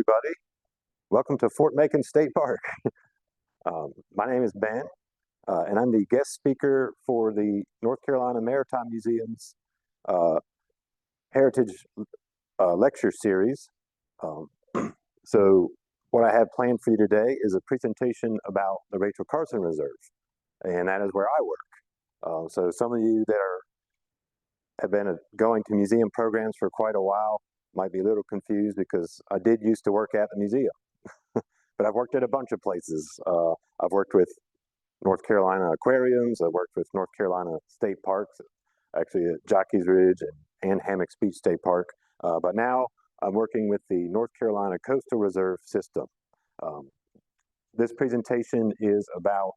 everybody. Welcome to Fort Macon State Park. My name is Ben, and I'm the guest speaker for the North Carolina Maritime Museum's Heritage Lecture Series. So what I have planned for you today is a presentation about the Rachel Carson Reserve, and that is where I work. So some of you that have been going to museum programs for quite a while might be a little confused because I did used to work at the museum, but I've worked at a bunch of places. I've worked with North Carolina aquariums. I've worked with North Carolina state parks, actually at Jockey's Ridge and Hammocks Beach State Park. But now I'm working with the North Carolina Coastal Reserve System. This presentation is about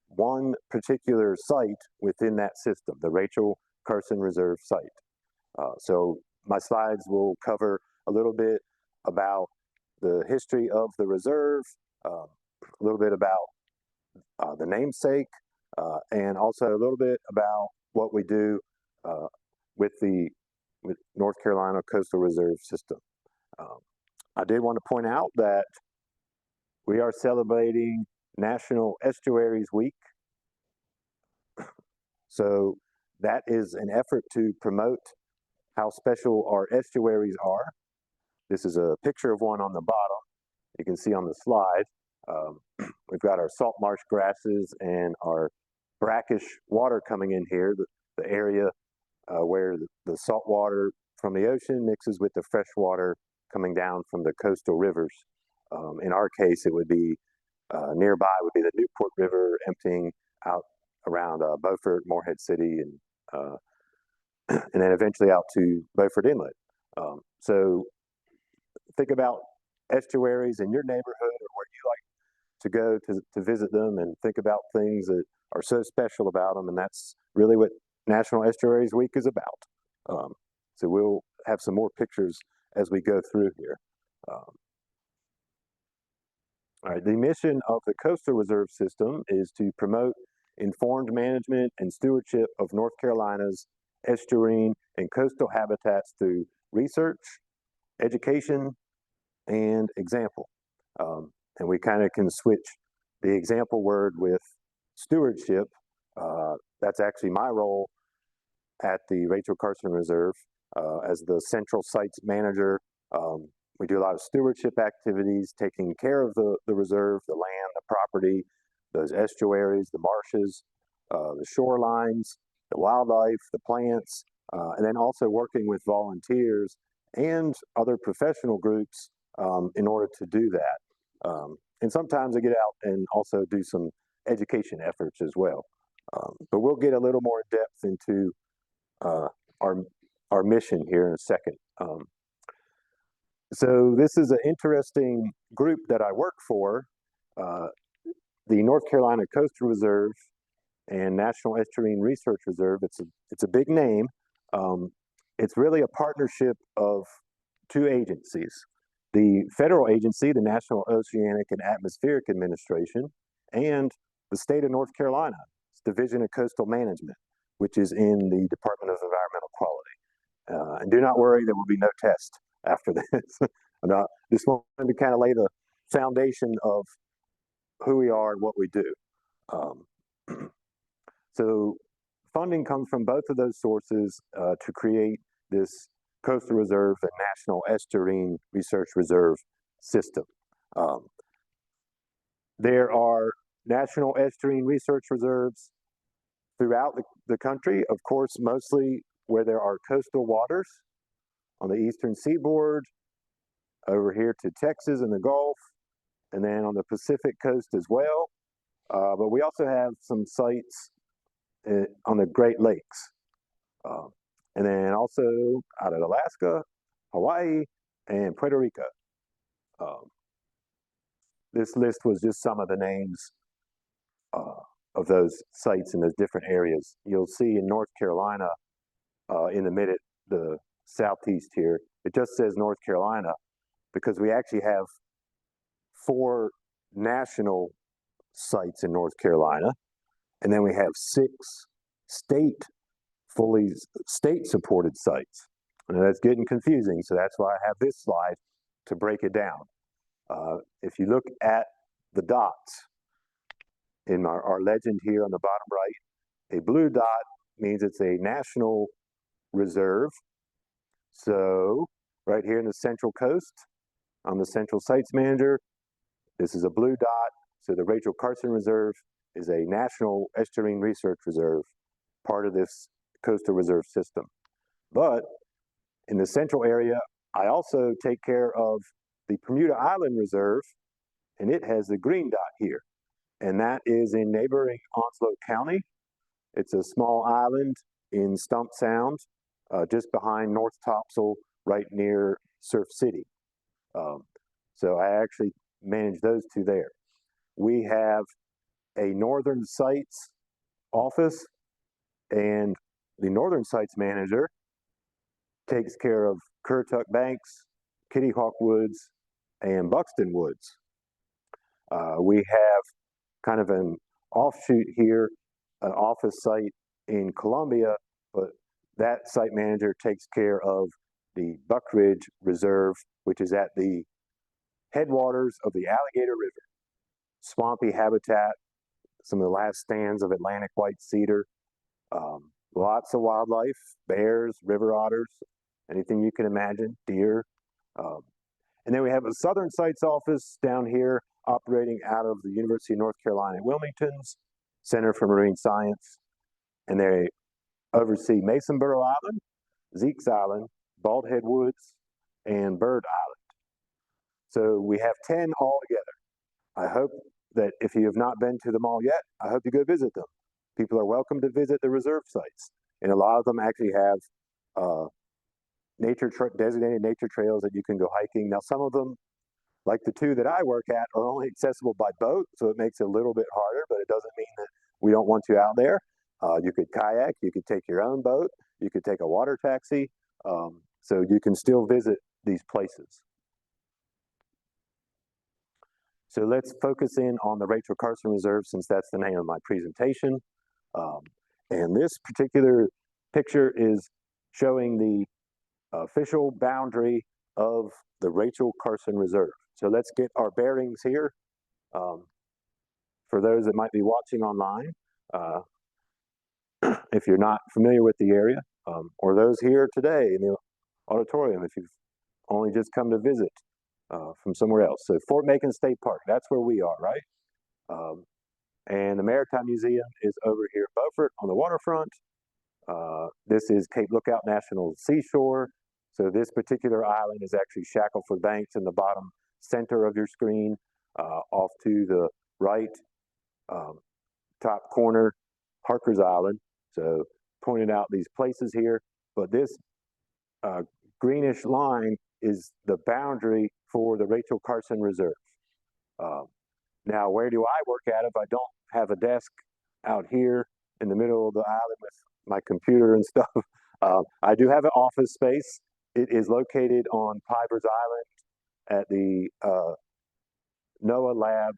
one particular site within that system, the Rachel Carson Reserve site. So my slides will cover a little bit about the history of the reserve, a little bit about the namesake, and also a little bit about what we do with North Carolina Coastal Reserve System. I did want to point out that we are celebrating National Estuaries Week. So that is an effort to promote how special our estuaries are. This is a picture of one on the bottom. You can see on the slide. We've got our salt marsh grasses and our brackish water coming in here, the area where the salt water from the ocean mixes with the fresh water coming down from the coastal rivers. In our case, it would be nearby would be the Newport River emptying out around Beaufort, Morehead City, and then eventually out to Beaufort Inlet. So think about estuaries in your neighborhood or where you like to go to visit them, and think about things that are so special about them, and that's really what National Estuaries Week is about. So we'll have some more pictures as we go through here. All right, the mission of the Coastal Reserve System is to promote informed management and stewardship of North Carolina's estuarine and coastal habitats through research, education, and example. And we kind of can switch the example word with stewardship. That's actually my role at the Rachel Carson Reserve as the central sites manager. We do a lot of stewardship activities, taking care of the reserve, the land, the property, those estuaries, the marshes, the shorelines, the wildlife, the plants, and then also working with volunteers and other professional groups in order to do that. And sometimes I get out and also do some education efforts as well. But we'll get a little more depth into our mission here in a second. So this is an interesting group that I work for, the North Carolina Coastal Reserve and National Estuarine Research Reserve. It's a big name. It's really a partnership of two agencies. The federal agency, the National Oceanic and Atmospheric Administration, and the state of North Carolina's Division of Coastal Management, which is in the Department of Environmental Quality. And do not worry, there will be no test after this. Just wanted to kind of lay the foundation of who we are and what we do. So funding comes from both of those sources to create this Coastal Reserve and National Estuarine Research Reserve system. There are National Estuarine Research Reserves throughout the country, of course, mostly where there are coastal waters on the eastern seaboard, over here to Texas and the Gulf, and then on the Pacific coast as well. But we also have some sites on the Great Lakes. And then also out of Alaska, Hawaii, and Puerto Rico. This list was just some of the names of those sites in those different areas. You'll see in North Carolina, in the southeast here, it just says North Carolina because we actually have 4 national sites in North Carolina, and then we have 6 fully state-supported sites. And that's getting confusing, so that's why I have this slide to break it down. If you look at the dots in our legend here on the bottom right, a blue dot means it's a national reserve. So right here in the Central Coast, I'm the Central Sites Manager. This is a blue dot. So the Rachel Carson Reserve is a national estuarine research reserve, part of this coastal reserve system. But in the central area, I also take care of the Permuda Island Reserve, and it has the green dot here. And that is in neighboring Onslow County. It's a small island in Stump Sound, just behind North Topsail, right near Surf City. So I actually manage those two there. We have a Northern Sites office, and the Northern Sites Manager takes care of Currituck Banks, Kitty Hawk Woods, and Buxton Woods. We have kind of an offshoot here, an office site in Columbia, but that site manager takes care of the Buck Ridge Reserve, which is at the headwaters of the Alligator River. Swampy habitat, some of the last stands of Atlantic white cedar, lots of wildlife, bears, river otters, anything you can imagine, deer. And then we have a Southern Sites office down here operating out of the University of North Carolina at Wilmington's Center for Marine Science. And they oversee Masonboro Island, Zeke's Island, Bald Head Woods, and Bird Island. So we have 10 altogether. I hope that if you have not been to them all yet, I hope you go visit them. People are welcome to visit the reserve sites. And a lot of them actually have designated nature trails that you can go hiking. Now, some of them, like the two that I work at, are only accessible by boat, so it makes it a little bit harder, but it doesn't mean that we don't want you out there. You could kayak, you could take your own boat, you could take a water taxi, so you can still visit these places. So let's focus in on the Rachel Carson Reserve, since that's the name of my presentation. And this particular picture is showing the official boundary of the Rachel Carson Reserve. So let's get our bearings here. For those that might be watching online, if you're not familiar with the area, or those here today in the auditorium, if you've only just come to visit from somewhere else. So Fort Macon State Park, that's where we are, right? And the Maritime Museum is over here at Beaufort on the waterfront. This is Cape Lookout National Seashore. So this particular island is actually Shackleford Banks in the bottom center of your screen. Off to the right, top corner, Harker's Island. So pointed out these places here, but this greenish line is the boundary for the Rachel Carson Reserve. Now, where do I work at if I don't have a desk out here in the middle of the island with my computer and stuff? I do have an office space. It is located on Pivers Island at the NOAA lab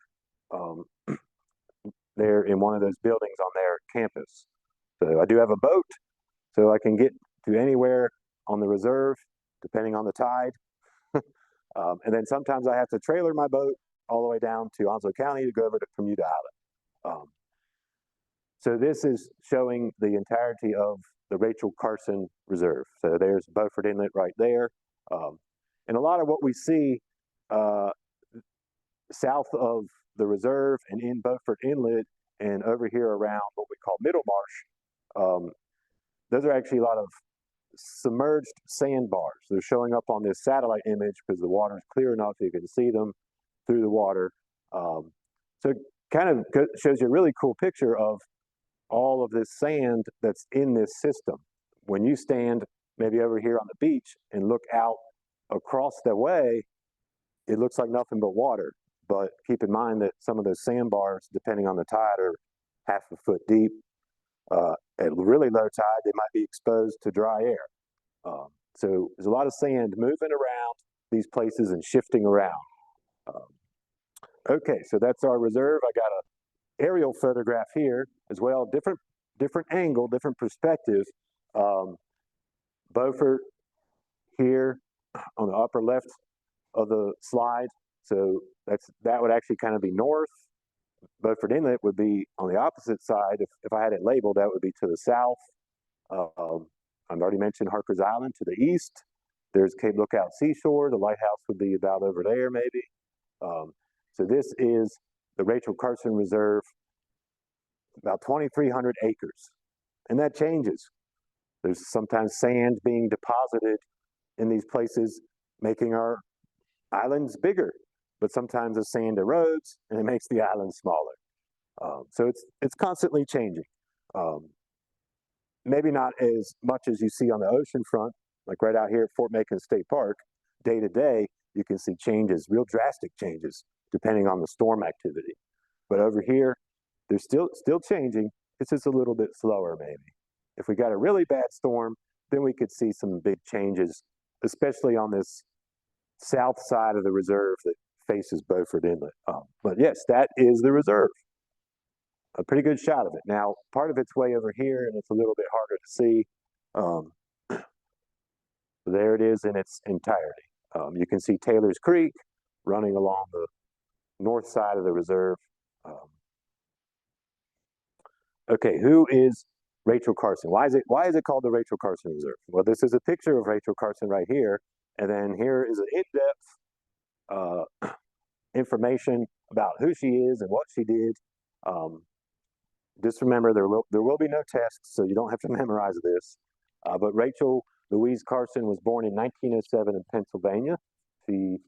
there in one of those buildings on their campus. So I do have a boat, so I can get to anywhere on the reserve, depending on the tide. And then sometimes I have to trailer my boat all the way down to Onslow County to go over to Permuda Island. So this is showing the entirety of the Rachel Carson Reserve. So there's Beaufort Inlet right there. And a lot of what we see south of the reserve and in Beaufort Inlet and over here around what we call Middle Marsh, those are actually a lot of submerged sandbars. They're showing up on this satellite image because the water is clear enough you can see them through the water. So it kind of shows you a really cool picture of all of this sand that's in this system. When you stand maybe over here on the beach and look out across the way, it looks like nothing but water. But keep in mind that some of those sandbars, depending on the tide, are half a foot deep. At really low tide, they might be exposed to dry air. So there's a lot of sand moving around these places and shifting around. Okay, so that's our reserve. I got an aerial photograph here as well, different angle, different perspective. Beaufort here on the upper left of the slide. So that would actually kind of be north. Beaufort Inlet would be on the opposite side. If I had it labeled, that would be to the south. I've already mentioned Harper's Island to the east. There's Cape Lookout Seashore. The lighthouse would be about over there, maybe. So this is the Rachel Carson Reserve, about 2,300 acres. And that changes. There's sometimes sand being deposited in these places, making our islands bigger. But sometimes the sand erodes and it makes the island smaller. So it's constantly changing. Maybe not as much as you see on the ocean front, like right out here at Fort Macon State Park. Day to day, you can see changes, real drastic changes, depending on the storm activity. But over here, they're still changing. It's just a little bit slower, maybe. If we got a really bad storm, then we could see some big changes, especially on this south side of the reserve that faces Beaufort Inlet. But yes, that is the reserve. A pretty good shot of it. Now, part of it's way over here, and it's a little bit harder to see. There it is in its entirety. You can see Taylor's Creek running along the north side of the reserve. Okay, who is Rachel Carson? Why is it called the Rachel Carson Reserve? Well, this is a picture of Rachel Carson right here, and then here is an in-depth information about who she is and what she did. Just remember, there will be no tests, so you don't have to memorize this. But Rachel Louise Carson was born in 1907 in Pennsylvania. She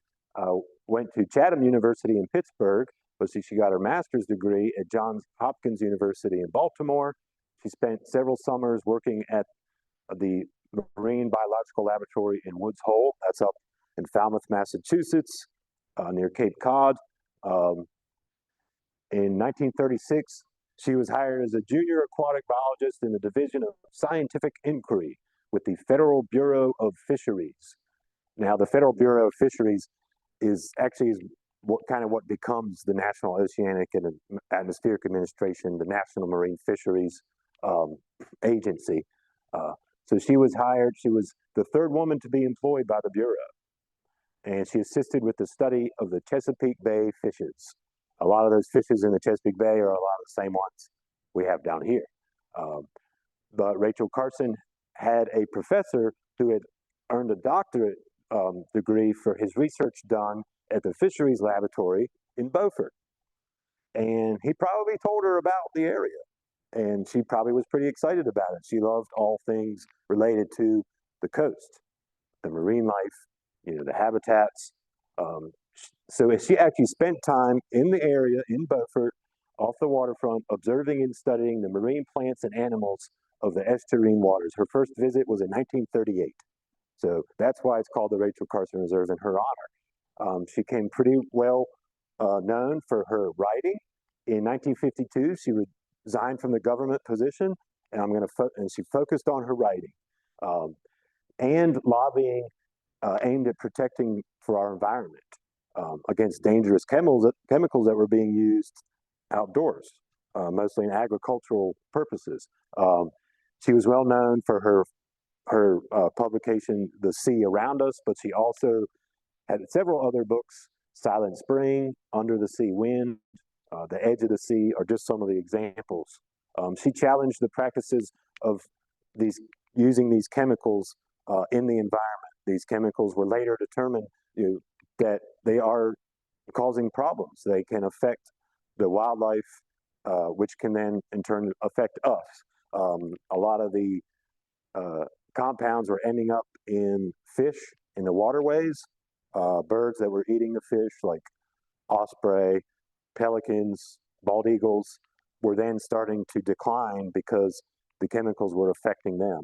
went to Chatham University in Pittsburgh, but she got her master's degree at Johns Hopkins University in Baltimore. She spent several summers working at the Marine Biological Laboratory in Woods Hole. That's up in Falmouth, Massachusetts, near Cape Cod. In 1936, she was hired as a junior aquatic biologist in the Division of Scientific Inquiry with the Federal Bureau of Fisheries. Now, the Federal Bureau of Fisheries is actually what becomes the National Oceanic and Atmospheric Administration, the National Marine Fisheries Agency. So she was hired. She was the third woman to be employed by the Bureau. And she assisted with the study of the Chesapeake Bay fishes. A lot of those fishes in the Chesapeake Bay are a lot of the same ones we have down here. But Rachel Carson had a professor who had earned a doctorate degree for his research done at the Fisheries Laboratory in Beaufort. And he probably told her about the area. And she probably was pretty excited about it. She loved all things related to the coast, the marine life, the habitats. So she actually spent time in the area in Beaufort, off the waterfront, observing and studying the marine plants and animals of the Estuarine waters. Her first visit was in 1938. So that's why it's called the Rachel Carson Reserve in her honor. She came pretty well known for her writing. In 1952, she resigned from the government position, and she focused on her writing and lobbying aimed at protecting for our environment against dangerous chemicals that were being used outdoors, mostly in agricultural purposes. She was well known for her publication, The Sea Around Us, but she also had several other books, Silent Spring, Under the Sea Wind, The Edge of the Sea are just some of the examples. She challenged the practices of using these chemicals in the environment. These chemicals were later determined that they are causing problems. They can affect the wildlife, which can then in turn affect us. A lot of the compounds were ending up in fish in the waterways, birds that were eating the fish like osprey, pelicans, bald eagles were then starting to decline because the chemicals were affecting them.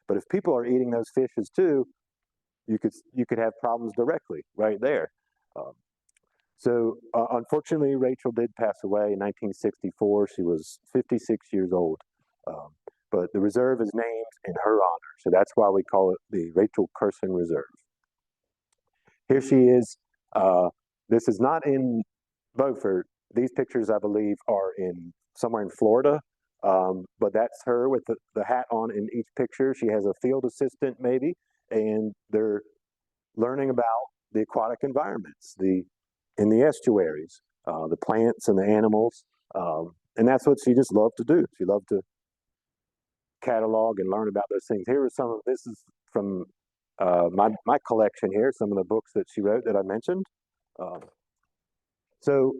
But if people are eating those fishes too, you could have problems directly right there. So unfortunately, Rachel did pass away in 1964. She was 56 years old. But the reserve is named in her honor. So that's why we call it the Rachel Carson Reserve. Here she is. This is not in Beaufort. These pictures, I believe, are somewhere in Florida. But that's her with the hat on in each picture. She has a field assistant maybe, and they're learning about the aquatic environments, the in the estuaries, the plants and the animals. And that's what she just loved to do. She loved to catalog and learn about those things. Here are some of this is from my collection here, some of the books that she wrote that I mentioned. So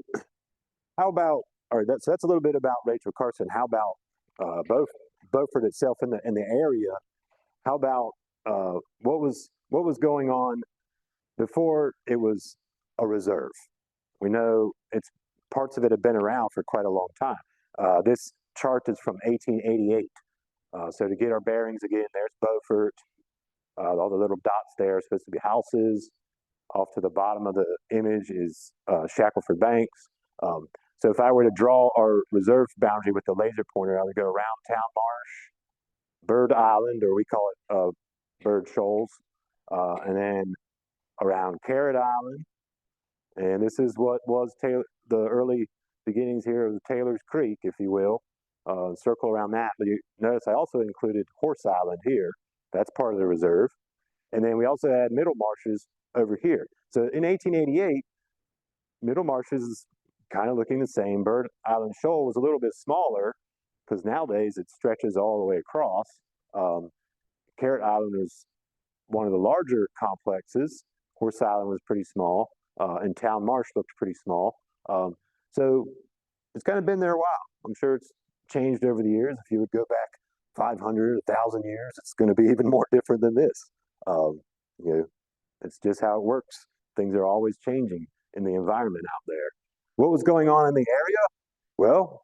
how about, all right, that's a little bit about Rachel Carson. How about Beaufort itself in the area? How about what was going on before it was a reserve? We know it's parts of it have been around for quite a long time. This chart is from 1888. So to get our bearings again, there's Beaufort. All the little dots there are supposed to be houses. Off to the bottom of the image is Shackelford Banks. So if I were to draw our reserve boundary with the laser pointer, I would go around Town Marsh, Bird Island, or we call it Bird Shoals, and then around Carteret Island. And this is what was the early beginnings here of the Taylor's Creek, if you will. Circle around that. But you notice I also included Horse Island here. That's part of the reserve. And then we also had Middle Marshes over here. So in 1888, Middle Marshes is kind of looking the same. Bird Island Shoal was a little bit smaller because nowadays it stretches all the way across. Carteret Island was one of the larger complexes. Horse Island was pretty small, and Town Marsh looked pretty small. So it's kind of been there a while. I'm sure it's changed over the years. If you would go back 500, 1,000 years, it's going to be even more different than this. You know, it's just how it works. Things are always changing in the environment out there. What was going on in the area? Well,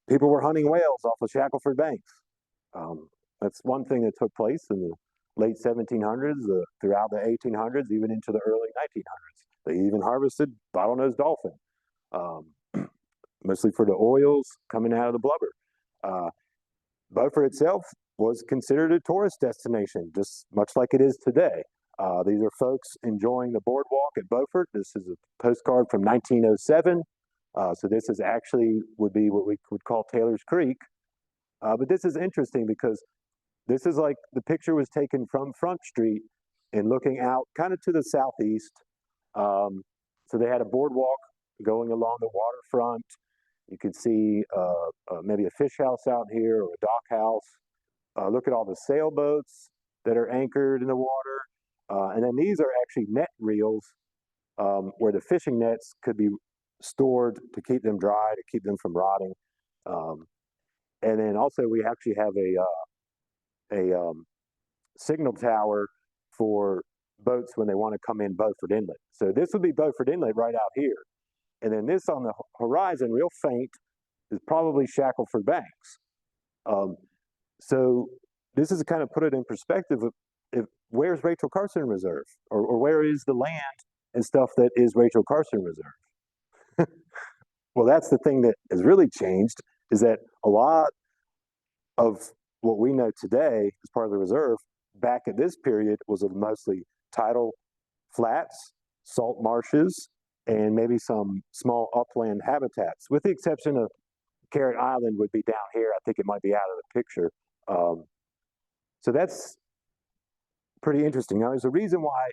people were hunting whales off of Shackelford Banks. That's one thing that took place in the late 1700s, throughout the 1800s, even into the early 1900s. They even harvested bottlenose dolphin, mostly for the oils coming out of the blubber. Beaufort itself was considered a tourist destination, just much like it is today. These are folks enjoying the boardwalk at Beaufort. This is a postcard from 1907. So this is actually would be what we would call Taylor's Creek. But this is interesting because this is like the picture was taken from Front Street and looking out kind of to the southeast. So they had a boardwalk going along the waterfront. You could see maybe a fish house out here or a dock house. Look at all the sailboats that are anchored in the water. And then these are actually net reels where the fishing nets could be stored to keep them dry, to keep them from rotting. And then also we actually have a signal tower for boats when they want to come in Beaufort Inlet. So this would be Beaufort Inlet right out here. And then this on the horizon, real faint, is probably Shackelford Banks. So this is to kind of put it in perspective of where's Rachel Carson Reserve, or where is the land and stuff that is Rachel Carson Reserve? Well, that's the thing that has really changed, is that a lot of what we know today as part of the reserve, back at this period, was mostly tidal flats, salt marshes, and maybe some small upland habitats, with the exception of Carteret Island would be down here. I think it might be out of the picture. So that's pretty interesting. Now, there's a reason why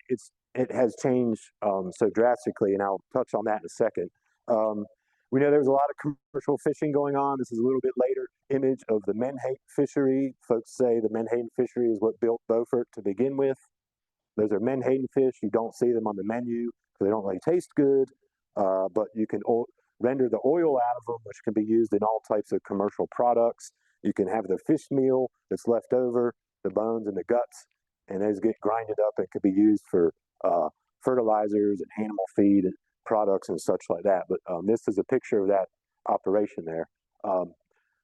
it has changed so drastically, and I'll touch on that in a second. We know there's a lot of commercial fishing going on. This is a little bit later image of the Menhaden fishery. Folks say the Menhaden fishery is what built Beaufort to begin with. Those are Menhaden fish. You don't see them on the menu because they don't really taste good, but you can render the oil out of them, which can be used in all types of commercial products. You can have the fish meal that's left over, the bones and the guts, and those get grinded up and could be used for fertilizers and animal feed and products and such like that. But this is a picture of that operation there.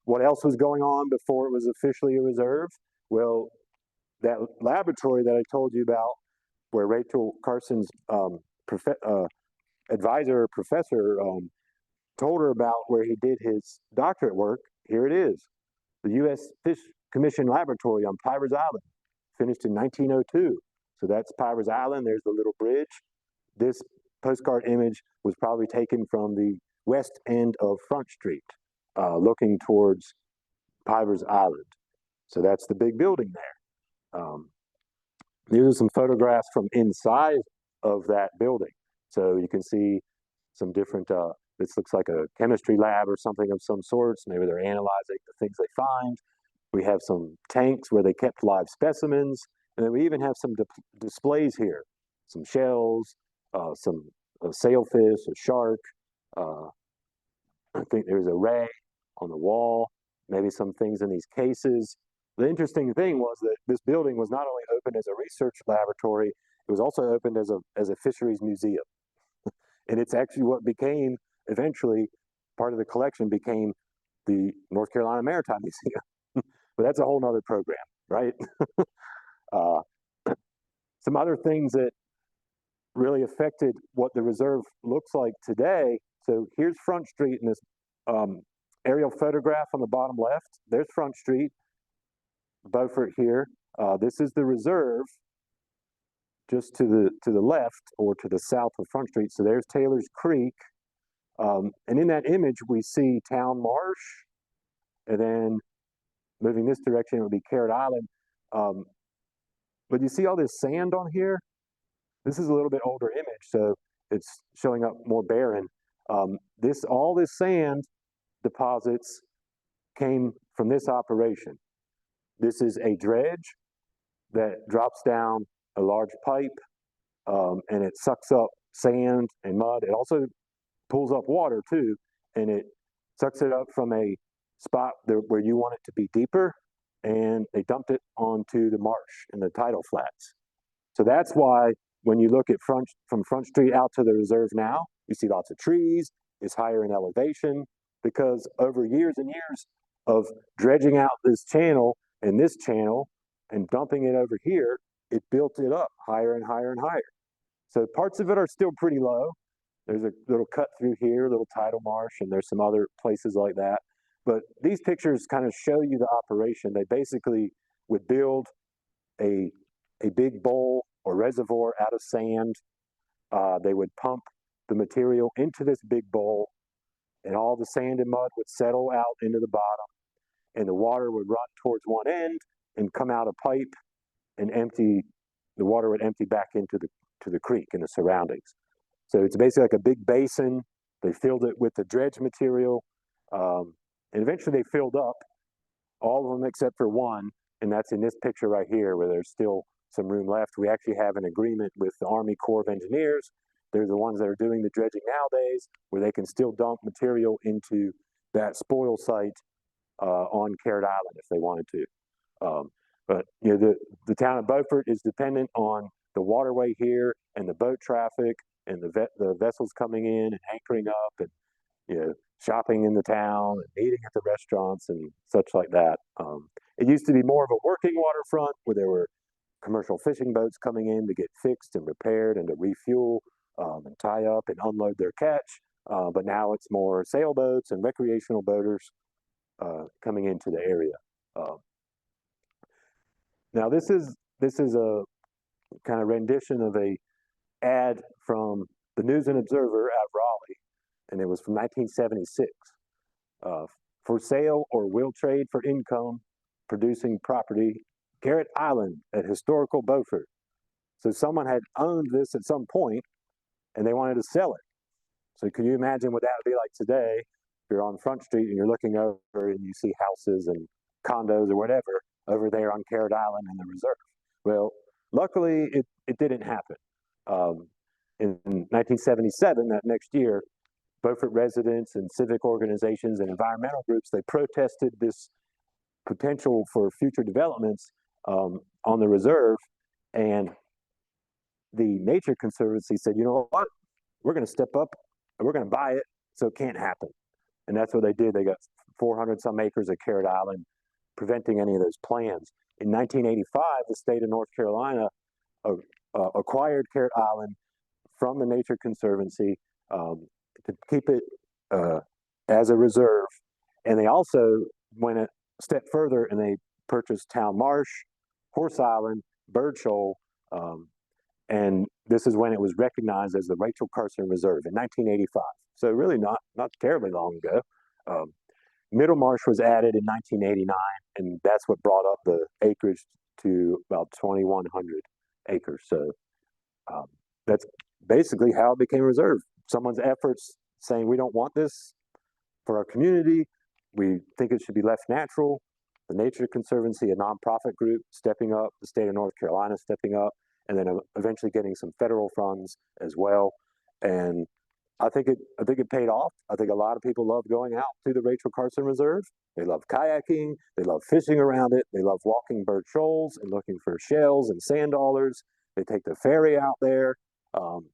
What else was going on before it was officially a reserve? Well, that laboratory that I told you about, where Rachel Carson's advisor or professor told her about where he did his doctorate work, here it is. The U.S. Fish Commission Laboratory on Pivers Island, finished in 1902. So that's Pivers Island. There's the little bridge. This postcard image was probably taken from the west end of Front Street, looking towards Pivers Island. So that's the big building there. These are some photographs from inside of that building. So you can see some different, this looks like a chemistry lab or something of some sorts. Maybe they're analyzing the things they find. We have some tanks where they kept live specimens. And then we even have some displays here, some shells, some sailfish, a shark. Uh, I think there's a ray on the wall, maybe some things in these cases. The interesting thing was that this building was not only open as a research laboratory, it was also opened as a fisheries museum. And it's actually what became, eventually, part of the collection became the North Carolina Maritime Museum. But that's a whole nother program, right? uh, some other things that really affected what the reserve looks like today. So here's Front Street in this aerial photograph on the bottom left. There's Front Street, Beaufort here. This is the reserve just to the left or to the south of Front Street. So there's Taylor's Creek. And in that image, we see Town Marsh. And then moving this direction, it would be Carteret Island. But you see all this sand on here? This is a little bit older image, so it's showing up more barren. All this sand deposits came from this operation. This is a dredge that drops down a large pipe, and it sucks up sand and mud. It also pulls up water too, and it sucks it up from a spot where you want it to be deeper, and they dumped it onto the marsh and the tidal flats. So that's why when you look at from Front Street out to the reserve now, you see lots of trees, it's higher in elevation, because over years and years of dredging out this channel and dumping it over here, it built it up higher and higher and higher. So parts of it are still pretty low. There's a little cut through here, a little tidal marsh, and there's some other places like that. But these pictures kind of show you the operation. They basically would build a big bowl or reservoir out of sand. They would pump the material into this big bowl, and all the sand and mud would settle out into the bottom, and the water would run towards one end and come out a pipe and the water would empty back into the creek and the surroundings. So it's basically like a big basin. They filled it with the dredge material, and eventually they filled up all of them except for one, and that's in this picture right here where there's still some room left. We actually have an agreement with the Army Corps of Engineers. They're the ones that are doing the dredging nowadays, where they can still dump material into that spoil site on Carteret Island if they wanted to. But you know, the town of Beaufort is dependent on the waterway here and the boat traffic and the vessels coming in and anchoring up and, you know, shopping in the town and eating at the restaurants and such like that. It used to be more of a working waterfront where there were commercial fishing boats coming in to get fixed and repaired and to refuel and tie up and unload their catch. But now it's more sailboats and recreational boaters coming into the area. Now this is a kind of rendition of a ad from the News and Observer at Raleigh, and it was from 1976. For sale or will trade for income producing property, Carteret Island at historical Beaufort. So someone had owned this at some point and they wanted to sell it. So can you imagine what that would be like today? If you're on Front Street and you're looking over and you see houses and condos or whatever over there on Carteret Island in the reserve. Well, luckily it didn't happen. In 1977, that next year, Beaufort residents and civic organizations and environmental groups, they protested this potential for future developments on the reserve, and the Nature Conservancy said, you know what, we're going to step up and we're going to buy it so it can't happen. And that's what they did. They got 400 some acres of Carteret Island, preventing any of those plans. In 1985, the state of North Carolina acquired Carteret Island from the Nature Conservancy to keep it as a reserve. And they also went a step further and they purchased Town Marsh, Horse Island, Bird Shoal, and this is when it was recognized as the Rachel Carson Reserve in 1985. So really not terribly long ago. Middlemarsh was added in 1989, and that's what brought up the acreage to about 2,100 acres. So that's basically how it became a reserve. someone's efforts saying we don't want this for our community, we think it should be left natural. The Nature Conservancy, a nonprofit group, stepping up, the state of North Carolina stepping up, and then eventually getting some federal funds as well. And I think it paid off. I think a lot of people love going out to the Rachel Carson Reserve. They love kayaking, they love fishing around it, they love walking bird shoals and looking for shells and sand dollars. They take the ferry out there.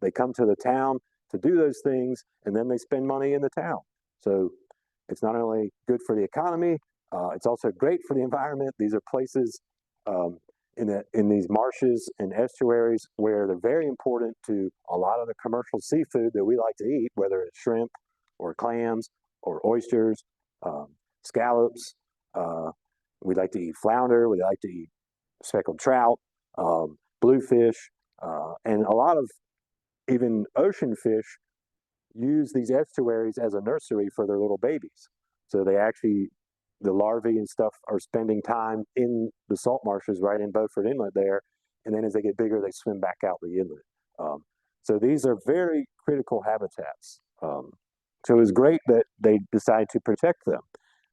They come to the town to do those things, and then they spend money in the town. So it's not only good for the economy, it's also great for the environment. These are places in these marshes and estuaries where they're very important to a lot of the commercial seafood that we like to eat, whether it's shrimp or clams or oysters, scallops. We like to eat flounder. We like to eat speckled trout, bluefish, and a lot of even ocean fish use these estuaries as a nursery for their little babies. So they actually, the larvae and stuff are spending time in the salt marshes right in Beaufort Inlet there. And then as they get bigger, they swim back out the inlet. So these are very critical habitats. So it was great that they decided to protect them.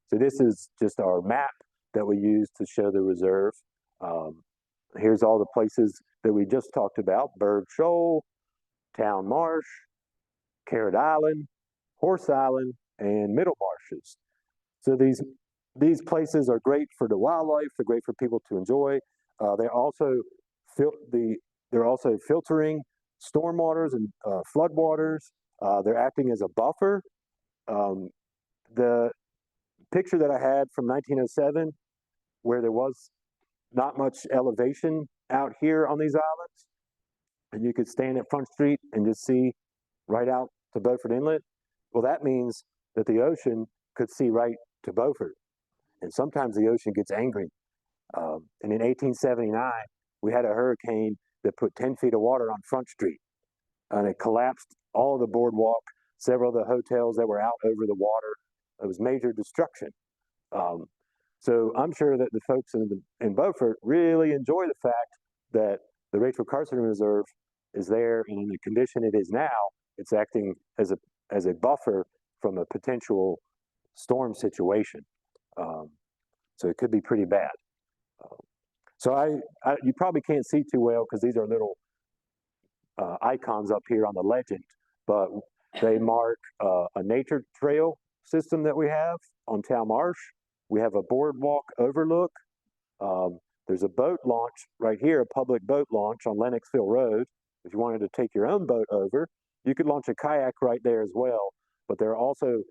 So this is just our map that we use to show the reserve. Here's all the places that we just talked about: Bird Shoal, Town Marsh, Carteret Island, Horse Island, and Middle Marshes. So these places are great for the wildlife. They're great for people to enjoy. They're also filtering stormwaters and floodwaters. They're acting as a buffer. The picture that I had from 1907, where there was not much elevation out here on these islands, and you could stand at Front Street and just see right out to Beaufort Inlet. Well, that means that the ocean could see right to Beaufort. And sometimes the ocean gets angry. And in 1879, we had a hurricane that put 10 feet of water on Front Street. And it collapsed all of the boardwalk, several of the hotels that were out over the water. It was major destruction. So I'm sure that the folks in Beaufort really enjoy the fact that the Rachel Carson Reserve is there, and in the condition it is now, it's acting as a buffer from a potential storm situation. So it could be pretty bad. So you probably can't see too well because these are little icons up here on the legend, but they mark a nature trail system that we have on Town Marsh. We have a boardwalk overlook. There's a boat launch right here, a public boat launch on Lennoxville Road. If you wanted to take your own boat over, you could launch a kayak right there as well. But there are also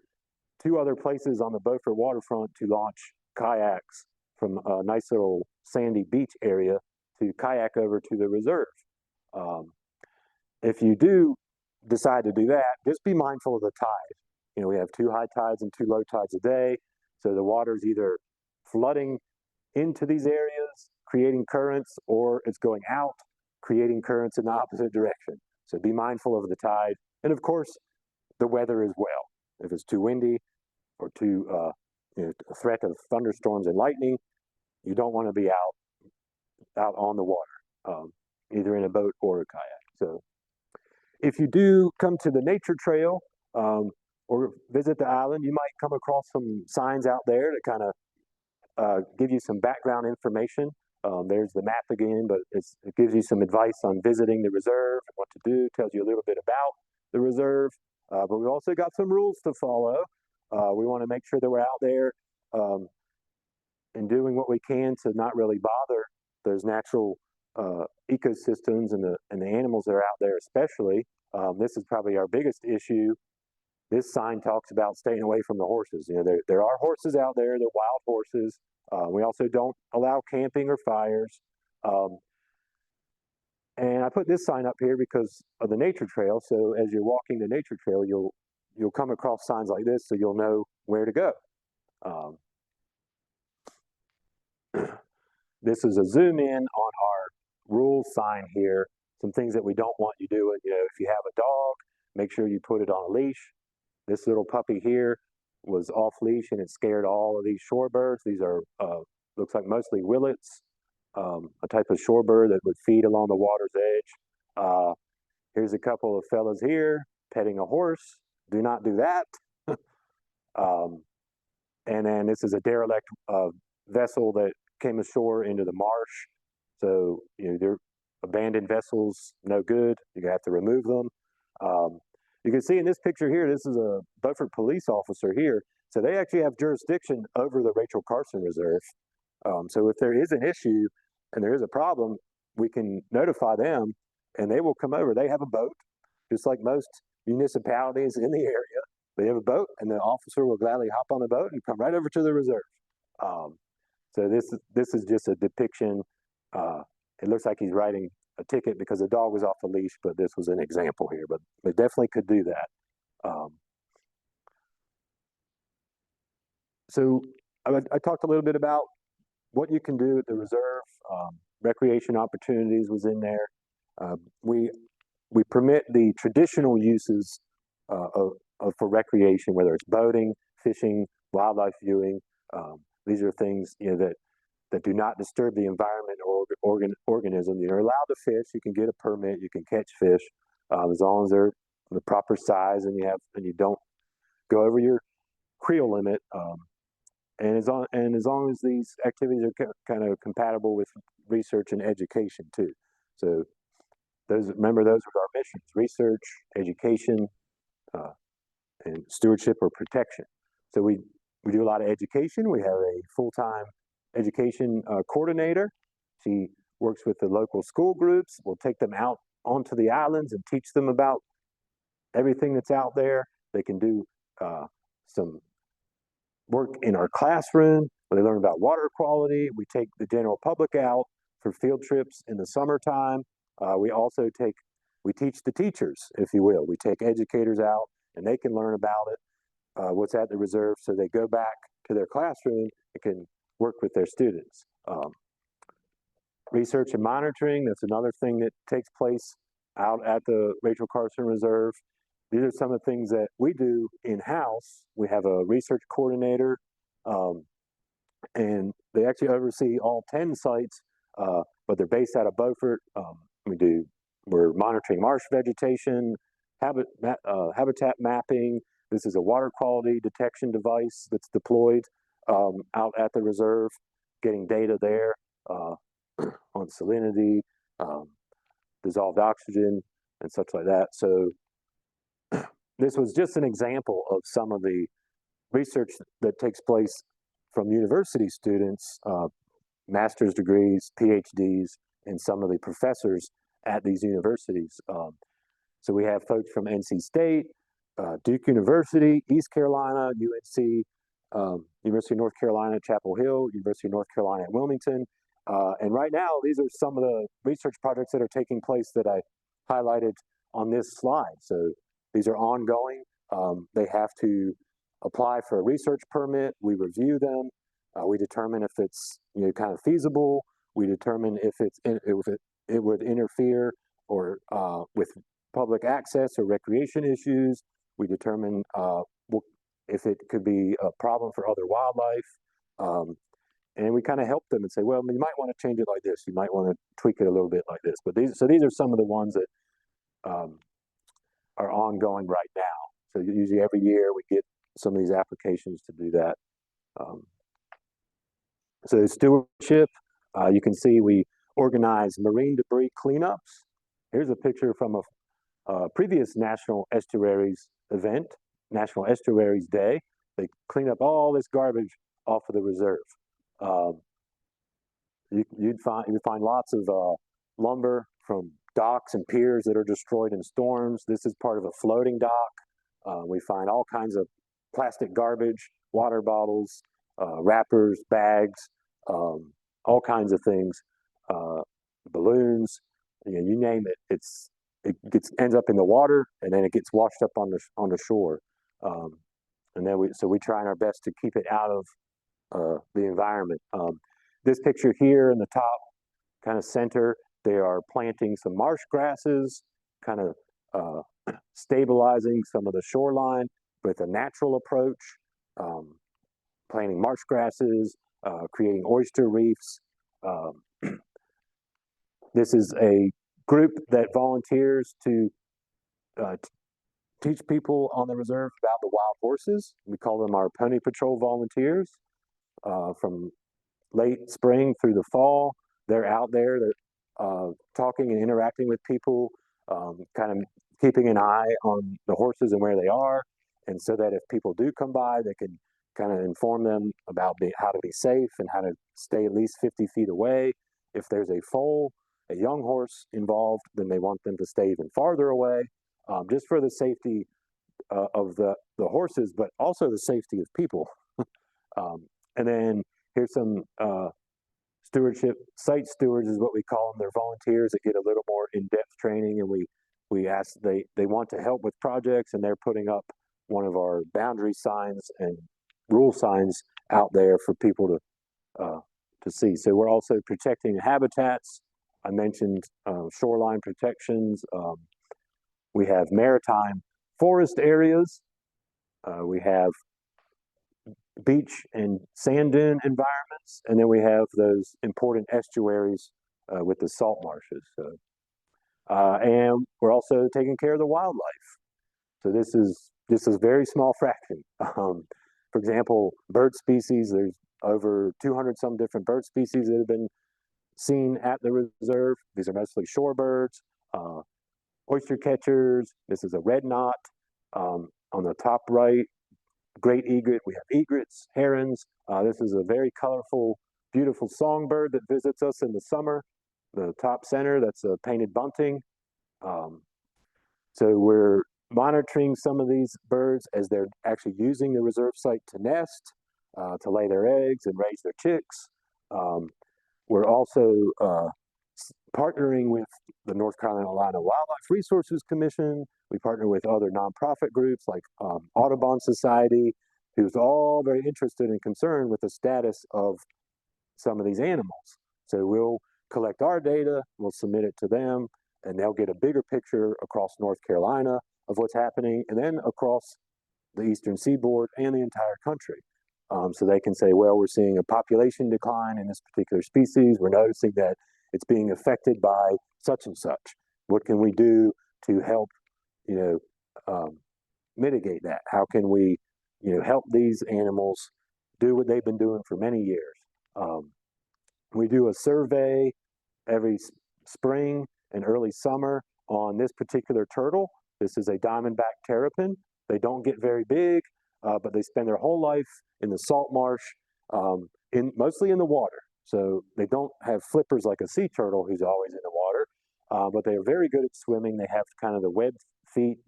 2 other places on the Beaufort waterfront to launch kayaks from a nice little sandy beach area to kayak over to the reserve. If you do decide to do that, just be mindful of the tide. You know, we have 2 high tides and 2 low tides a day. So the water's either flooding into these areas, creating currents, or it's going out, creating currents in the opposite direction. So be mindful of the tide. And of course, the weather as well. If it's too windy or too a threat of thunderstorms and lightning, you don't want to be out on the water, either in a boat or a kayak. So if you do come to the nature trail or visit the island, you might come across some signs out there that kind of give you some background information. There's the map again, but it gives you some advice on visiting the reserve and what to do, tells you a little bit about the reserve. But we've also got some rules to follow. We want to make sure that we're out there and doing what we can to not really bother those natural ecosystems and the animals that are out there especially. This is probably our biggest issue. This sign talks about staying away from the horses. You know, there are horses out there, they're wild horses. We also don't allow camping or fires. And I put this sign up here because of the nature trail. So as you're walking the nature trail, you'll come across signs like this, so you'll know where to go. This is a zoom in on our rules sign here. Some things that we don't want you doing. You know, if you have a dog, make sure you put it on a leash. This little puppy here was off leash and it scared all of these shorebirds. These are, looks like mostly willets, a type of shorebird that would feed along the water's edge. Here's a couple of fellas here petting a horse. Do not do that. And then this is a derelict vessel that came ashore into the marsh. So, they're abandoned vessels, no good. You have to remove them. You can see in this picture here, this is a Beaufort police officer here. So they actually have jurisdiction over the Rachel Carson Reserve. So if there is an issue and there is a problem, we can notify them and they will come over. They have a boat, just like most municipalities in the area. They have a boat and the officer will gladly hop on the boat and come right over to the reserve. So this is just a depiction. It looks like he's writing a ticket because the dog was off the leash, but this was an example here. But they definitely could do that. So I talked a little bit about what you can do at the reserve. Recreation opportunities was in there. We permit the traditional uses for recreation, whether it's boating, fishing, wildlife viewing. These are things that do not disturb the environment or organism. You're allowed to fish. You can get a permit. You can catch fish as long as they're the proper size and you don't go over your creel limit. And as long as these activities are kind of compatible with research and education too. So remember those are our missions: research, education, and stewardship or protection. So we do a lot of education. We have a full-time education coordinator. She works with the local school groups. We'll take them out onto the islands and teach them about everything that's out there. They can do some work in our classroom where they learn about water quality. We take the general public out for field trips in the summertime. We teach the teachers, if you will. We take educators out and they can learn about it, what's at the reserve, so they go back to their classroom and can work with their students. Research and monitoring, that's another thing that takes place out at the Rachel Carson Reserve. These are some of the things that we do in-house. We have a research coordinator, and they actually oversee all 10 sites, but they're based out of Beaufort. We're monitoring marsh vegetation, habitat mapping. This is a water quality detection device that's deployed out at the reserve, getting data there on salinity, dissolved oxygen, and such like that. So this was just an example of some of the research that takes place from university students, master's degrees, PhDs, and some of the professors at these universities. So we have folks from NC State, Duke University, East Carolina, UNC, University of North Carolina, Chapel Hill, University of North Carolina at Wilmington. And right now, these are some of the research projects that are taking place that I highlighted on this slide. So these are ongoing. They have to apply for a research permit. We review them. We determine if it's kind of feasible. We determine if it would interfere or with public access or recreation issues. We determine if it could be a problem for other wildlife. And we kind of help them and say, well, you might want to change it like this. You might want to tweak it a little bit like this. But these are some of the ones that are ongoing right now. So usually every year we get some of these applications to do that. So stewardship, you can see we organize marine debris cleanups. Here's a picture from a previous National Estuaries event, National Estuaries Day. They clean up all this garbage off of the reserve. You'd find lots of lumber from docks and piers that are destroyed in storms. This is part of a floating dock. We find all kinds of plastic garbage, water bottles, wrappers, bags, all kinds of things, balloons, you name it. It ends up in the water and then it gets washed up on the shore. And then we try our best to keep it out of the environment. This picture here in the top kind of center, they are planting some marsh grasses, kind of stabilizing some of the shoreline with a natural approach, planting marsh grasses, creating oyster reefs. This is a group that volunteers to teach people on the reserve about the wild horses. We call them our pony patrol volunteers. From late spring through the fall, they're out there, they're talking and interacting with people, kind of keeping an eye on the horses and where they are, and so that if people do come by, they can kind of inform them about how to be safe and how to stay at least 50 feet away. If there's a foal, a young horse involved, then they want them to stay even farther away, just for the safety of the horses, but also the safety of people. And then here's some stewardship, site stewards is what we call them. They're volunteers that get a little more in-depth training, and we ask, they want to help with projects, and they're putting up one of our boundary signs and rule signs out there for people to see. So we're also protecting habitats. I mentioned shoreline protections. We have maritime forest areas. We have beach and sand dune environments, and then we have those important estuaries with the salt marshes. So, and we're also taking care of the wildlife. So this is a very small fraction. For example, bird species, there's over 200 some different bird species that have been seen at the reserve. These are mostly shorebirds, oyster catchers. This is a red knot. On the top right, great egret. We have egrets, herons. This is a very colorful, beautiful songbird that visits us in the summer. The top center, that's a painted bunting. So we're monitoring some of these birds as they're actually using the reserve site to nest, to lay their eggs and raise their chicks. We're also partnering with the North Carolina Wildlife Resources Commission. We partner with other nonprofit groups like Audubon Society, who's all very interested and concerned with the status of some of these animals. So we'll collect our data, we'll submit it to them, and they'll get a bigger picture across North Carolina of what's happening, and then across the eastern seaboard and the entire country. So they can say, well, we're seeing a population decline in this particular species. We're noticing that it's being affected by such and such. What can we do to help, mitigate that? How can we, help these animals do what they've been doing for many years? We do a survey every spring and early summer on this particular turtle. This is a diamondback terrapin. They don't get very big, but they spend their whole life in the salt marsh, mostly in the water. So they don't have flippers like a sea turtle who's always in the water, but they are very good at swimming. They have kind of the webbed feet,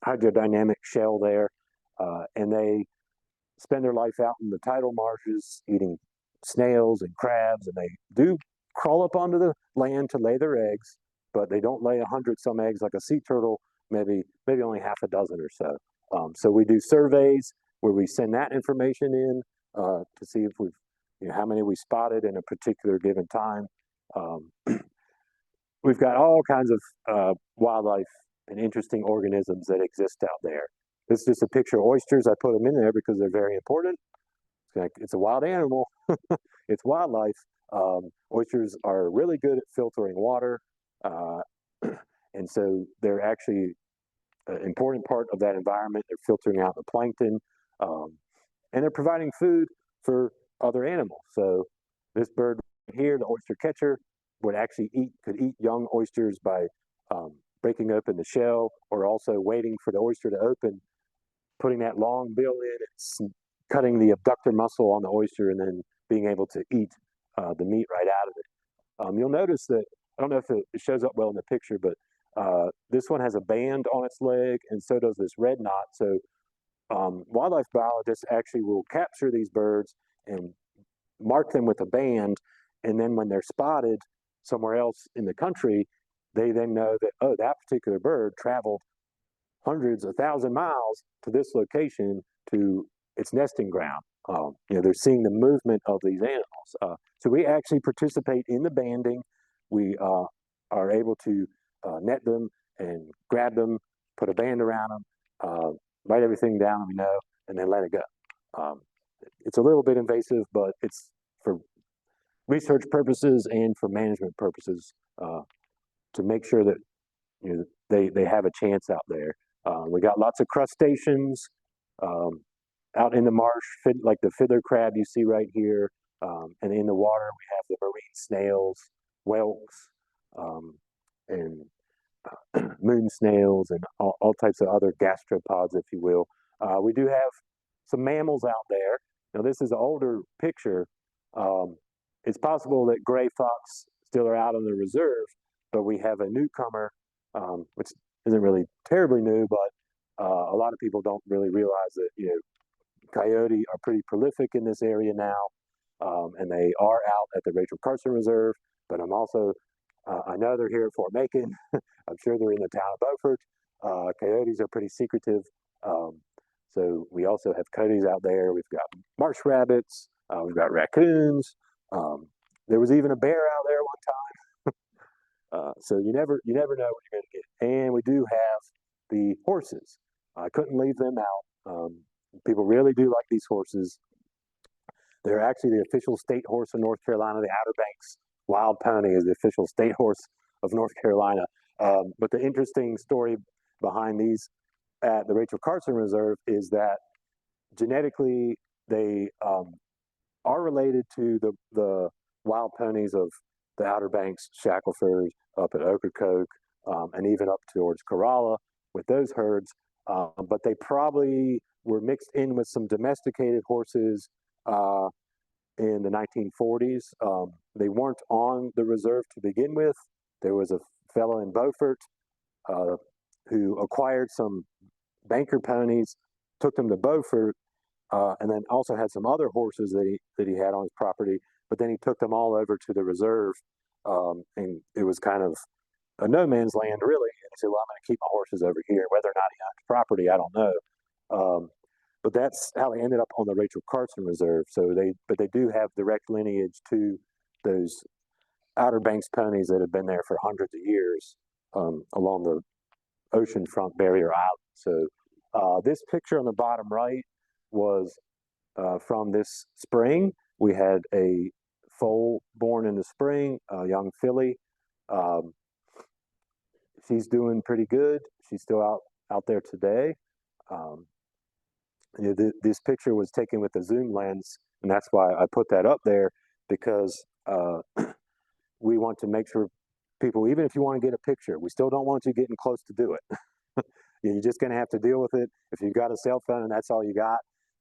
hydrodynamic shell there, and they spend their life out in the tidal marshes eating snails and crabs, and they do crawl up onto the land to lay their eggs, but they don't lay 100 some eggs like a sea turtle, maybe only half a dozen or so. So we do surveys where we send that information in to see if we've, how many we spotted in a particular given time. We've got all kinds of wildlife and interesting organisms that exist out there. This is just a picture of oysters. I put them in there because they're very important. It's a wild animal. It's wildlife. Oysters are really good at filtering water. And so they're actually an important part of that environment. They're filtering out the plankton, and they're providing food for other animals. So this bird here, the oyster catcher, would actually could eat young oysters by breaking open the shell, or also waiting for the oyster to open, putting that long bill in, and cutting the abductor muscle on the oyster, and then being able to eat the meat right out of it. You'll notice that, I don't know if it shows up well in the picture, but this one has a band on its leg, and so does this red knot. So wildlife biologists actually will capture these birds and mark them with a band, and then when they're spotted somewhere else in the country, they then know that, oh, that particular bird traveled hundreds, 1,000 miles to this location to its nesting ground. They're seeing the movement of these animals. So we actually participate in the banding. We are able to net them and grab them, put a band around them, write everything down we know, and then let it go. It's a little bit invasive, but it's for research purposes and for management purposes to make sure that they have a chance out there. We got lots of crustaceans out in the marsh, like the fiddler crab you see right here. And in the water, we have the marine snails, whelks, and moon snails, and all types of other gastropods, if you will. We do have some mammals out there. Now, this is an older picture. It's possible that gray fox still are out on the reserve, but we have a newcomer, which isn't really terribly new, but a lot of people don't really realize that, coyote are pretty prolific in this area now, and they are out at the Rachel Carson Reserve. But I know they're here at Fort Macon. I'm sure they're in the town of Beaufort. Coyotes are pretty secretive. So we also have coyotes out there. We've got marsh rabbits. We've got raccoons. There was even a bear out there one time. So you never know what you're going to get. And we do have the horses. I couldn't leave them out. People really do like these horses. They're actually the official state horse of North Carolina. The Outer Banks Wild Pony is the official state horse of North Carolina. But the interesting story behind these at the Rachel Carson Reserve is that genetically they are related to the wild ponies of the Outer Banks, Shackleford, up at Ocracoke, and even up towards Corolla with those herds. But they probably were mixed in with some domesticated horses in the 1940s. They weren't on the reserve to begin with. There was a fellow in Beaufort who acquired some banker ponies, took them to Beaufort, and then also had some other horses that he had on his property. But then he took them all over to the reserve, and it was kind of a no man's land, really. And he said, "Well, I'm going to keep my horses over here. Whether or not he owned property, I don't know." But that's how they ended up on the Rachel Carson Reserve. But they do have direct lineage to those Outer Banks ponies that have been there for hundreds of years along the oceanfront barrier island. So this picture on the bottom right was from this spring. We had a foal born in the spring, a young filly. She's doing pretty good. She's still out there today. This picture was taken with a zoom lens, and that's why I put that up there, because we want to make sure people, even if you want to get a picture, we still don't want you getting close to do it. You're just going to have to deal with it. If you've got a cell phone and that's all you got,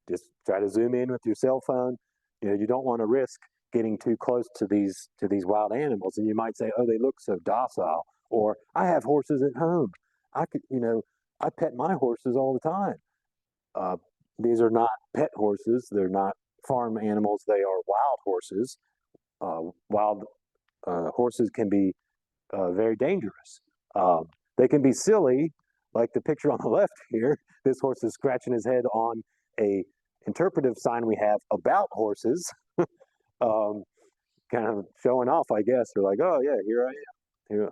just try to zoom in with your cell phone. You don't want to risk getting too close to these wild animals, and you might say, "Oh, they look so docile," or "I have horses at home. I pet my horses all the time." These are not pet horses. They're not farm animals. They are wild horses. Wild horses can be very dangerous. They can be silly, like the picture on the left here. This horse is scratching his head on a interpretive sign we have about horses, kind of showing off, I guess. They're like, "Oh yeah, here I am. Here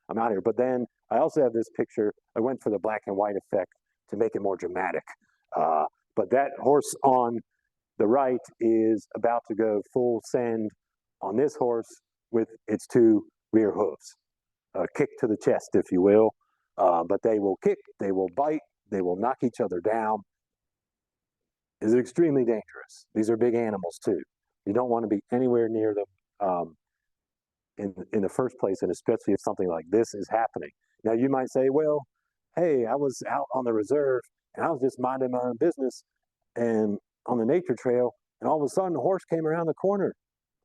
I'm out here." But then I also have this picture. I went for the black and white effect to make it more dramatic. But that horse on the right is about to go full send on this horse with its two rear hooves, kick to the chest, if you will. But they will kick, they will bite, they will knock each other down. It's extremely dangerous. These are big animals too. You don't want to be anywhere near them in the first place, and especially if something like this is happening. Now you might say, "Well, hey, I was out on the reserve and I was just minding my own business and on the nature trail, and all of a sudden the horse came around the corner.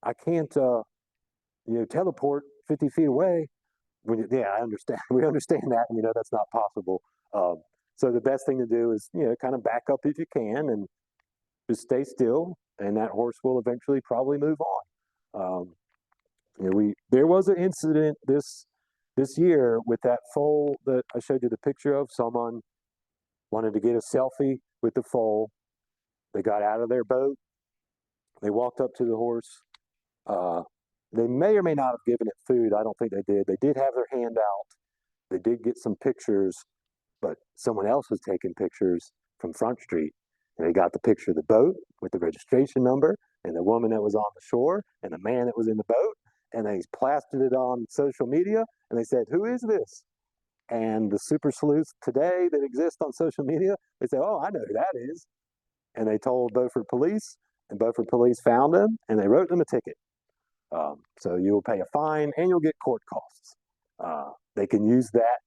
I can't teleport 50 feet away." Yeah, I understand. We understand that, and that's not possible. So the best thing to do is kind of back up if you can and just stay still, and that horse will eventually probably move on. There was an incident this year with that foal that I showed you the picture of. Someone wanted to get a selfie with the foal. They got out of their boat. They walked up to the horse. They may or may not have given it food. I don't think they did. They did have their hand out. They did get some pictures, but someone else was taking pictures from Front Street. And they got the picture of the boat with the registration number and the woman that was on the shore and the man that was in the boat. And they plastered it on social media. And they said, "Who is this?" And the super sleuths today that exist on social media, they say, "Oh, I know who that is." And they told Beaufort police, and Beaufort police found them, and they wrote them a ticket. So you'll pay a fine and you'll get court costs. They can use that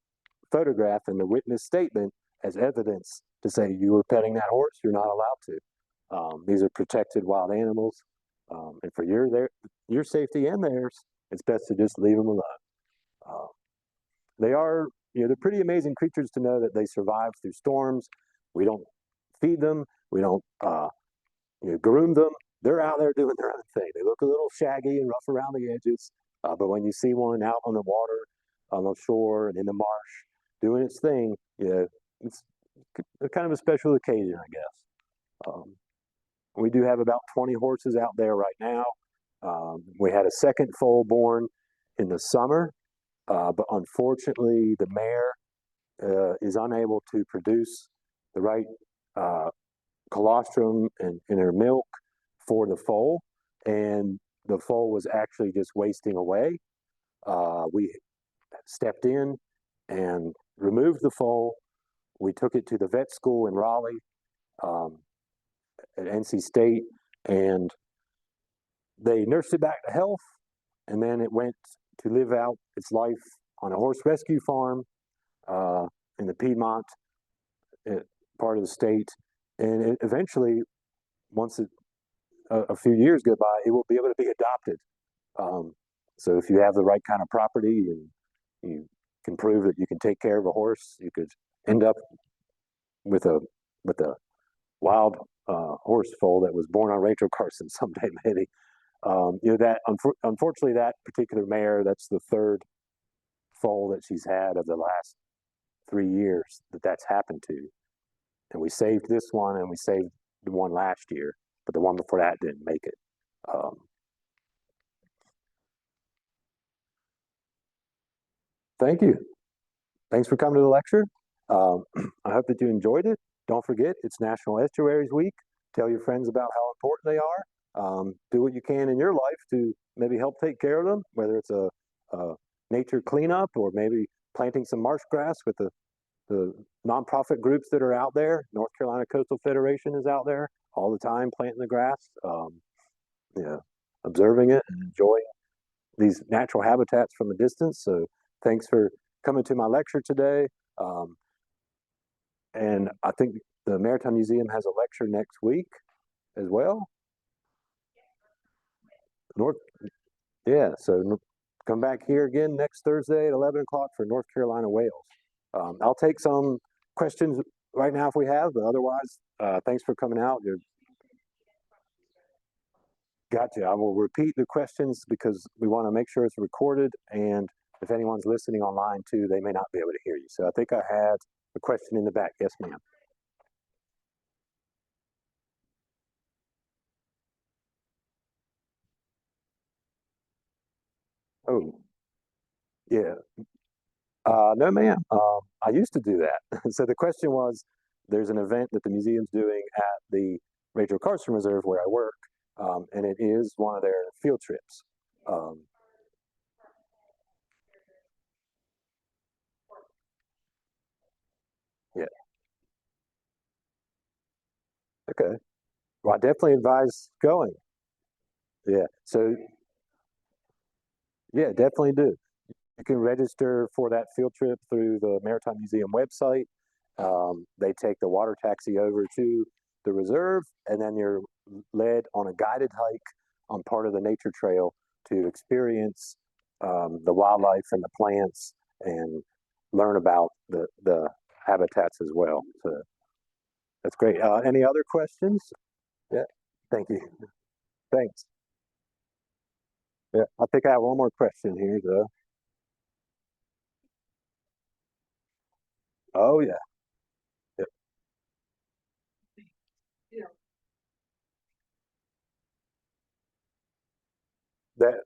photograph in the witness statement as evidence to say you were petting that horse. You're not allowed to. These are protected wild animals, and for your safety and theirs, it's best to just leave them alone. Uh, they are, they're pretty amazing creatures to know that they survive through storms. We don't feed them. We don't groom them. They're out there doing their own thing. They look a little shaggy and rough around the edges, but when you see one out on the water, on the shore, and in the marsh doing its thing, it's kind of a special occasion, I guess. We do have about 20 horses out there right now. We had a second foal born in the summer, but unfortunately, the mare is unable to produce the right colostrum in her milk for the foal, and the foal was actually just wasting away. We stepped in and removed the foal. We took it to the vet school in Raleigh at NC State, and they nursed it back to health, and then it went to live out its life on a horse rescue farm in the Piedmont part of the state. And it eventually, once a few years go by, it will be able to be adopted. So if you have the right kind of property and you can prove that you can take care of a horse, you could end up with a wild horse foal that was born on Rachel Carson someday, maybe. That unfortunately that particular mare, that's the third foal that she's had of the last 3 years that's happened to. And we saved this one, and we saved the one last year, but the one before that didn't make it. Thank you. Thanks for coming to the lecture. I hope that you enjoyed it. Don't forget, it's National Estuaries Week. Tell your friends about how important they are. Do what you can in your life to maybe help take care of them, whether it's a nature cleanup or maybe planting some marsh grass with the nonprofit groups that are out there. North Carolina Coastal Federation is out there all the time planting the grass, observing it and enjoying these natural habitats from a distance. So thanks for coming to my lecture today. And I think the Maritime Museum has a lecture next week as well. North, yeah, so come back here again next Thursday at 11 o'clock for North Carolina whales. I'll take some questions right now if we have, but otherwise, thanks for coming out. Gotcha. I will repeat the questions because we want to make sure it's recorded, and if anyone's listening online too, they may not be able to hear you. So I think I had a question in the back. Yes, ma'am. Oh, yeah. No, ma'am. I used to do that. So the question was, there's an event that the museum's doing at the Rachel Carson Reserve where I work, and it is one of their field trips. Um, yeah. Okay. Well, I definitely advise going. Yeah. So yeah, definitely do. You can register for that field trip through the Maritime Museum website. They take the water taxi over to the reserve, and then you're led on a guided hike on part of the nature trail to experience the wildlife and the plants and learn about the habitats as well. So that's great. Any other questions? Yeah. Thank you. Thanks. Yeah. I think I have one more question here, though. Oh, yeah. Yeah. That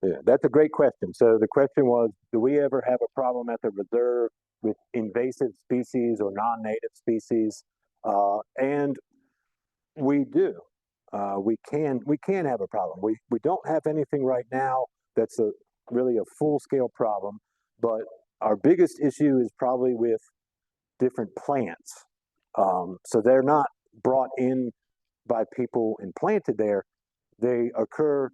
Yeah, that's a great question. So the question was, do we ever have a problem at the reserve with invasive species or non-native species? And we do. We can have a problem. We don't have anything right now that's a really a full-scale problem, but our biggest issue is probably with different plants. So they're not brought in by people and planted there. They occur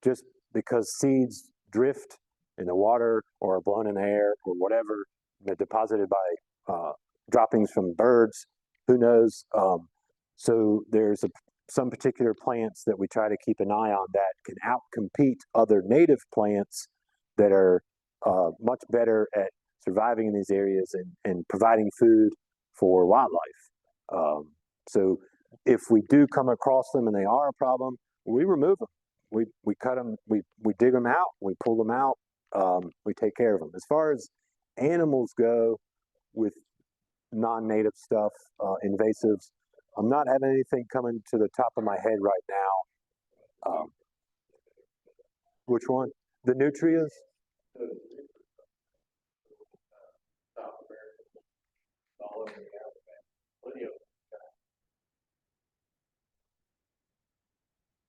just because seeds drift in the water or are blown in the air or whatever, deposited by droppings from birds. Who knows? So there's some particular plants that we try to keep an eye on that can outcompete other native plants that are much better at surviving in these areas and providing food for wildlife. So if we do come across them and they are a problem, we remove them. We cut them, we dig them out, we pull them out, we take care of them. As far as animals go with non-native stuff, invasives, I'm not having anything coming to the top of my head right now. Which one? The nutrias?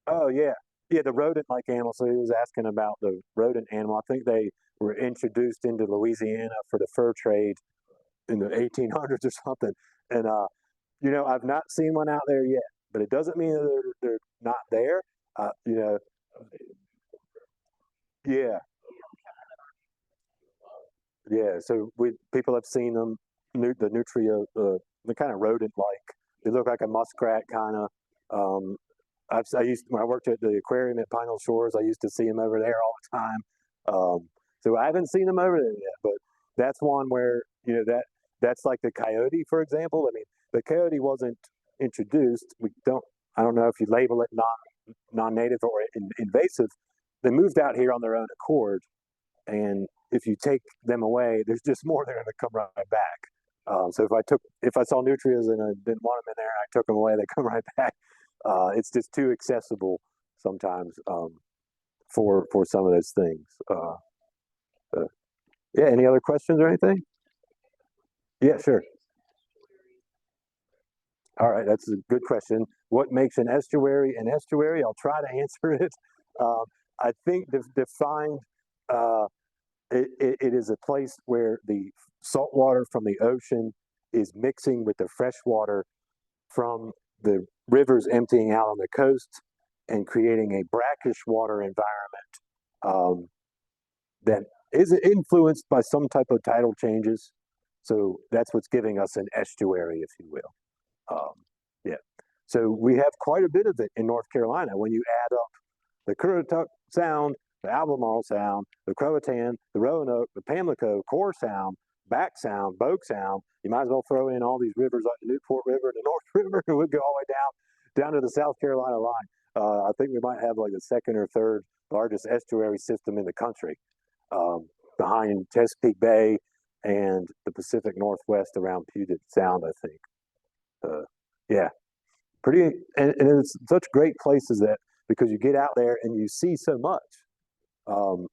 Oh yeah, yeah, the rodent-like animals. So he was asking about the rodent animal. I think they were introduced into Louisiana for the fur trade in the 1800s or something. And I've not seen one out there yet, but it doesn't mean they're not there. You know, yeah, yeah. So people have seen them, the nutria, the kind of rodent-like. They look like a muskrat kind of. I used when I worked at the aquarium at Pine Hill Shores. I used to see them over there all the time. So I haven't seen them over there yet, but that's one where that's like the coyote, for example. I mean, the coyote wasn't introduced. I don't know if you label it non-native or invasive. They moved out here on their own accord, and if you take them away, there's just more. They're going to come right back. So if I saw nutrients and I didn't want them in there, and I took them away, they come right back. It's just too accessible sometimes for some of those things. Uh, yeah. Any other questions or anything? Yeah, sure. All right, that's a good question. What makes an estuary an estuary? I'll try to answer it. Um, I think defined, uh, it is a place where the salt water from the ocean is mixing with the fresh water from the rivers emptying out on the coast and creating a brackish water environment that is influenced by some type of tidal changes. So that's what's giving us an estuary, if you will. Um, yeah. So we have quite a bit of it in North Carolina. When you add up the Currituck Sound, the Albemarle Sound, the Croatan, the Roanoke, the Pamlico, Core Sound, Back Sound, Bogue Sound, you might as well throw in all these rivers like the Newport River, the North River, and we'll go all the way down to the South Carolina line. I think we might have like the second or third largest estuary system in the country, behind Chesapeake Bay and the Pacific Northwest around Puget Sound, I think. Yeah, and it's such great places that because you get out there and you see so much. Um,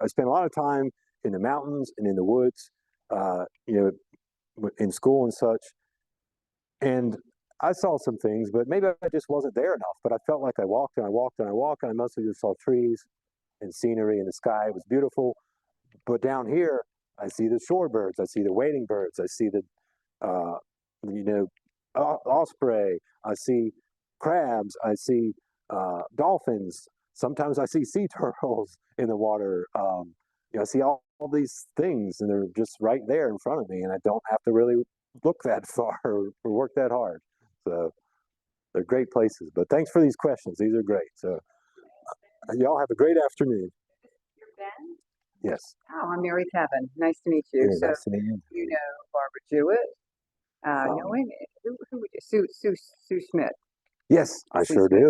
I spent a lot of time in the mountains and in the woods, in school and such, and I saw some things, but maybe I just wasn't there enough. But I felt like I walked and I walked and I walked, and I mostly just saw trees and scenery and the sky. It was beautiful. But down here, I see the shorebirds, I see the wading birds, I see the uh, you know osprey, I see crabs, I see dolphins. Sometimes I see sea turtles in the water. I see all these things, and they're just right there in front of me, and I don't have to really look that far or work that hard. So they're great places. But thanks for these questions; these are great. So y'all have a great afternoon. You're Ben? Yes. Oh, I'm Mary Kevin. Nice to meet you. Yeah, So nice to meet you. you know Barbara Jewett. Um, Knowing who would you, Sue Schmidt. yes, I Sue sure Schmidt. do.